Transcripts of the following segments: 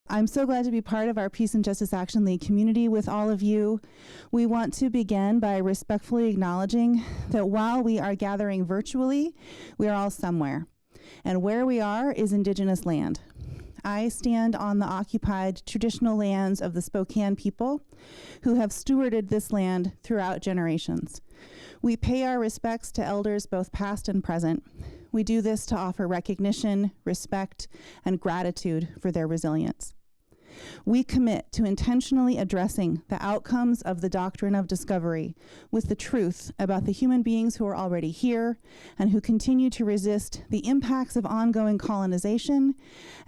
I'm so glad to be part of our Peace and Justice Action League community with all of you. We want to begin by respectfully acknowledging that while we are gathering virtually, we are all somewhere. And where we are is Indigenous land. I stand on the occupied traditional lands of the Spokane people who have stewarded this land throughout generations. We pay our respects to elders both past and present. We do this to offer recognition, respect, and gratitude for their resilience. We commit to intentionally addressing the outcomes of the doctrine of discovery with the truth about the human beings who are already here and who continue to resist the impacts of ongoing colonization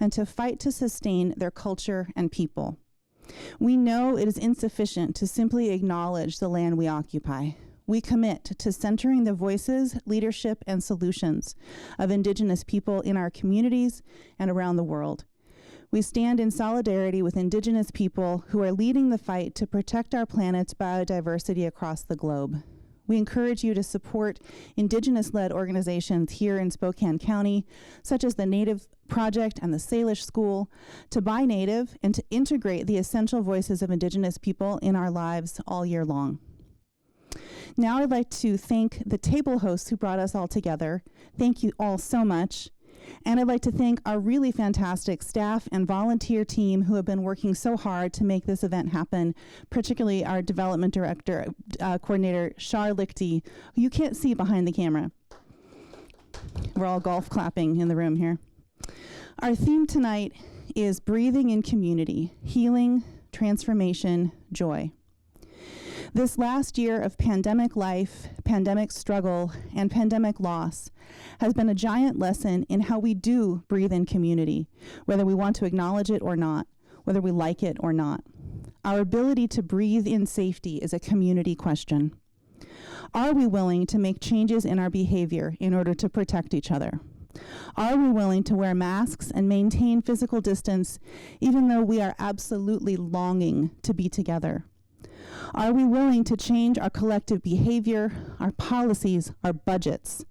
and to fight to sustain their culture and people. We know it is insufficient to simply acknowledge the land we occupy. We commit to centering the voices, leadership, and solutions of Indigenous people in our communities and around the world. We stand in solidarity with Indigenous people who are leading the fight to protect our planet's biodiversity across the globe. We encourage you to support Indigenous-led organizations here in Spokane County, such as the Native Project and the Salish School, to buy Native and to integrate the essential voices of Indigenous people in our lives all year long. Now I'd like to thank the table hosts who brought us all together. Thank you all so much. And I'd like to thank our really fantastic staff and volunteer team who have been working so hard to make this event happen, particularly our development director, coordinator, Shar Lichty, who you can't see behind the camera. We're all golf clapping in the room here. Our theme tonight is breathing in community, healing, transformation, joy. This last year of pandemic life, pandemic struggle, and pandemic loss has been a giant lesson in how we do breathe in community, whether we want to acknowledge it or not, whether we like it or not. Our ability to breathe in safety is a community question. Are we willing to make changes in our behavior in order to protect each other? Are we willing to wear masks and maintain physical distance even though we are absolutely longing to be together? Are we willing to change our collective behavior, our policies, our budgets,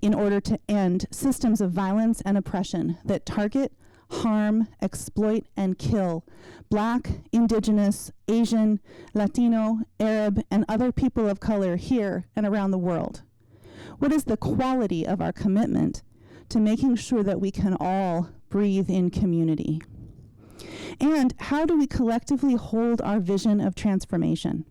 in order to end systems of violence and oppression that target, harm, exploit, and kill Black, Indigenous, Asian, Latino, Arab, and other people of color here and around the world? What is the quality of our commitment to making sure that we can all breathe in community? And how do we collectively hold our vision of transformation?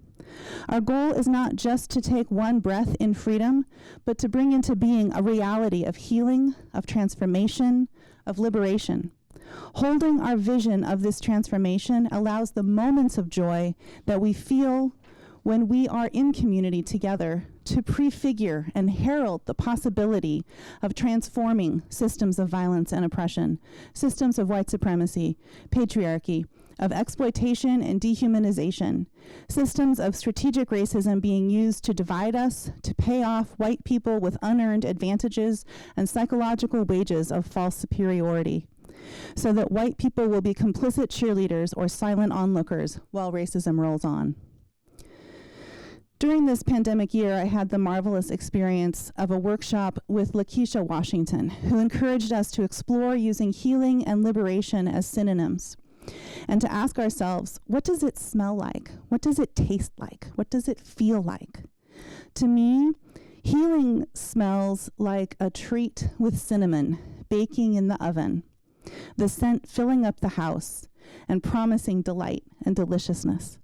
Our goal is not just to take one breath in freedom, but to bring into being a reality of healing, of transformation, of liberation. Holding our vision of this transformation allows the moments of joy that we feel when we are in community together to prefigure and herald the possibility of transforming systems of violence and oppression, systems of white supremacy, patriarchy, of exploitation and dehumanization, systems of strategic racism being used to divide us, to pay off white people with unearned advantages and psychological wages of false superiority, so that white people will be complicit cheerleaders or silent onlookers while racism rolls on. During this pandemic year, I had the marvelous experience of a workshop with Lakeisha Washington, who encouraged us to explore using healing and liberation as synonyms, and to ask ourselves, what does it smell like? What does it taste like? What does it feel like? To me, healing smells like a treat with cinnamon baking in the oven, the scent filling up the house and promising delight and deliciousness.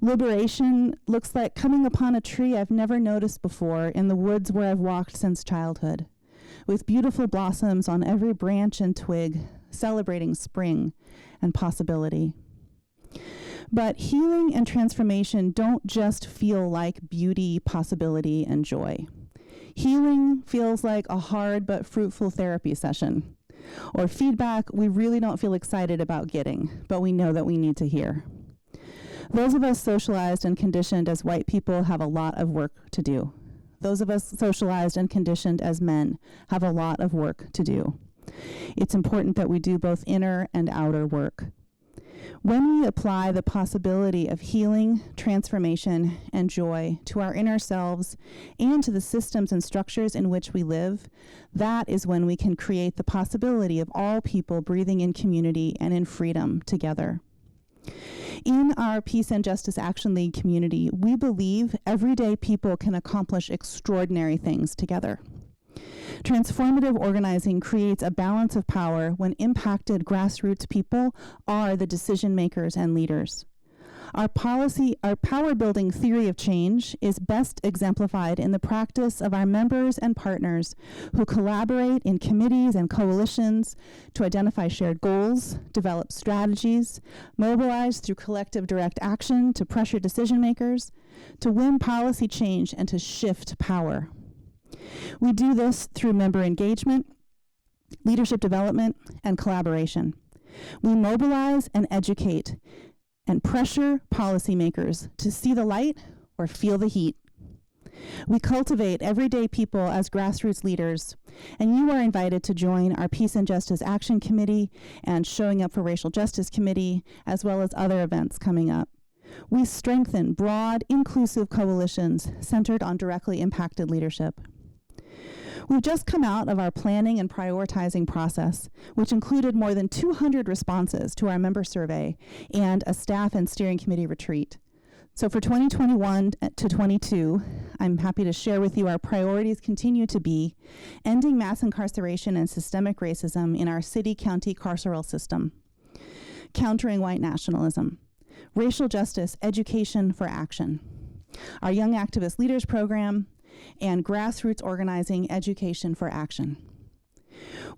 Liberation looks like coming upon a tree I've never noticed before in the woods where I've walked since childhood, with beautiful blossoms on every branch and twig, celebrating spring and possibility. But healing and transformation don't just feel like beauty, possibility, and joy. Healing feels like a hard but fruitful therapy session, or feedback we really don't feel excited about getting, but we know that we need to hear. Those of us socialized and conditioned as white people have a lot of work to do. Those of us socialized and conditioned as men have a lot of work to do. It's important that we do both inner and outer work. When we apply the possibility of healing, transformation, and joy to our inner selves and to the systems and structures in which we live, that is when we can create the possibility of all people breathing in community and in freedom together. In our Peace and Justice Action League community, we believe everyday people can accomplish extraordinary things together. Transformative organizing creates a balance of power when impacted grassroots people are the decision makers and leaders. Our power-building theory of change is best exemplified in the practice of our members and partners who collaborate in committees and coalitions to identify shared goals, develop strategies, mobilize through collective direct action to pressure decision makers, to win policy change, and to shift power. We do this through member engagement, leadership development, and collaboration. We mobilize and educate and pressure policymakers to see the light or feel the heat. We cultivate everyday people as grassroots leaders, and you are invited to join our Peace and Justice Action Committee and Showing Up for Racial Justice Committee, as well as other events coming up. We strengthen broad, inclusive coalitions centered on directly impacted leadership. We've just come out of our planning and prioritizing process, which included more than 200 responses to our member survey and a staff and steering committee retreat. So for 2021 to 22, I'm happy to share with you our priorities continue to be ending mass incarceration and systemic racism in our city-county carceral system, countering white nationalism, racial justice, education for action, our Young Activist Leaders Program, and grassroots organizing education for action.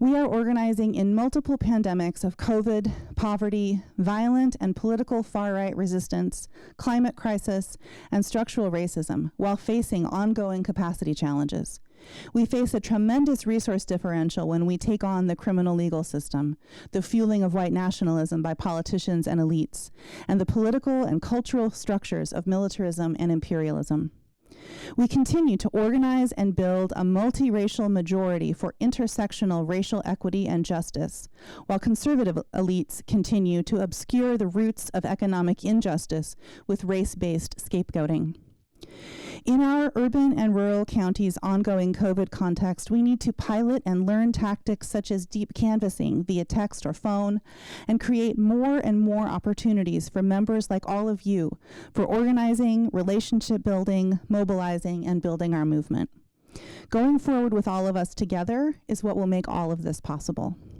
We are organizing in multiple pandemics of COVID, poverty, violent and political far-right resistance, climate crisis, and structural racism while facing ongoing capacity challenges. We face a tremendous resource differential when we take on the criminal legal system, the fueling of white nationalism by politicians and elites, and the political and cultural structures of militarism and imperialism. We continue to organize and build a multiracial majority for intersectional racial equity and justice, while conservative elites continue to obscure the roots of economic injustice with race-based scapegoating. In our urban and rural counties' ongoing COVID context, we need to pilot and learn tactics such as deep canvassing via text or phone, and create more and more opportunities for members like all of you for organizing, relationship building, mobilizing, and building our movement. Going forward with all of us together is what will make all of this possible.